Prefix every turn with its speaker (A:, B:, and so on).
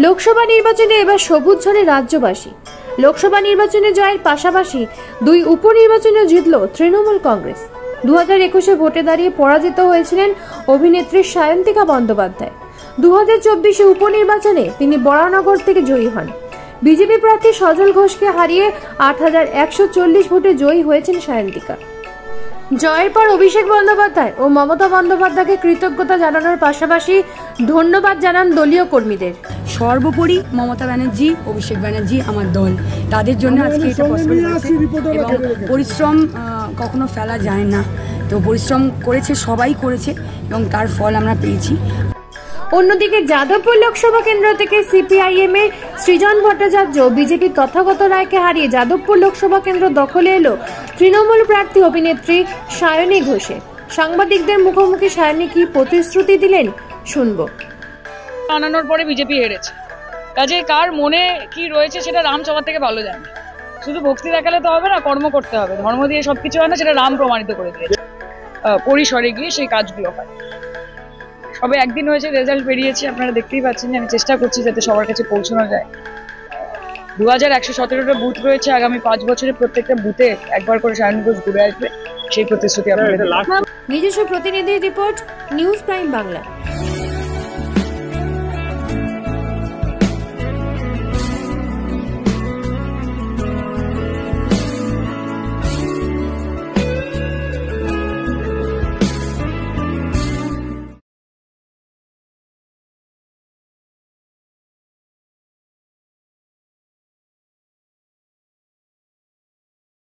A: লোকসভা নির্বাচনে এবার সবুজ ঝড়ে রাজ্যবাসী। লোকসভা নির্বাচনে জয়ের পাশাপাশি দুই উপনির্বাচনে জিতল তৃণমূল কংগ্রেস। 2021-এ ভোটে দাঁড়িয়ে পরাজিত হয়েছিলেন অভিনেত্রী সায়ন্তিকা বন্দ্যোপাধ্যায়। 2024-এ উপনির্বাচনে তিনি বরানগর থেকে জয়ী হন। বিজেপি প্রার্থী সজল ঘোষকে হারিয়ে 8140 ভোটে জয়ী হয়েছেন সায়ন্তিকা। জয়ের পর অভিষেক বন্দ্যোপাধ্যায় ও মমতা বন্দ্যোপাধ্যায়কে কৃতজ্ঞতা জানানোর পাশাপাশি ধন্যবাদ জানান দলীয় কর্মীদের।
B: সর্বোপরি মমতা ব্যানার্জি, অভিষেক ব্যানার্জি আমার দল, তাদের জন্য আজকে এটা পসিবল হয়েছে এবং পরিশ্রম কখনো ফেলা যায় না। তো পরিশ্রম করেছে, সবাই করেছে এবং তার ফল আমরা পেয়েছি।
A: অন্যদিকে যাদবপুর লোকসভা কেন্দ্র থেকে সিপিআইএম এর সৃজন ভট্টাচার্য বিজেপির তথাগত রায়কে হারিয়ে যাদবপুর লোকসভা কেন্দ্র দখলে এলো তৃণমূল প্রার্থী অভিনেত্রী সায়নী ঘোষে। সাংবাদিকদের মুখোমুখি সায়নী কি প্রতিশ্রুতি দিলেন শুনবো।
C: আনানোর পরে বিজেপি হেরেছে, কাজে কার মনে কি রয়েছে সেটা রাম সবার থেকে ভালো জানে। শুধু ভক্তি দেখালে তো হবে না, কর্ম করতে হবে। ধর্ম দিয়ে সবকিছু হয় না, সেটা রাম প্রমাণিত করে দিয়েছে। পরিসরে গিয়ে সেই কাজগুলো হয়। সবে একদিন হয়েছে, রেজাল্ট বেরিয়েছে, আপনারা দেখতেই পাচ্ছেন যে আমি চেষ্টা করছি যাতে সবার কাছে পৌঁছানো যায়। 2117টা বুথ রয়েছে, আগামী 5 বছরে প্রত্যেকটা বুথে একবার করে সায়নী ঘোষ ঘুরে আসবে, সেই প্রতিশ্রুতি আপনাদের।
A: নিজস্ব প্রতিনিধি রিপোর্ট, নিউজ প্রাইম বাংলা।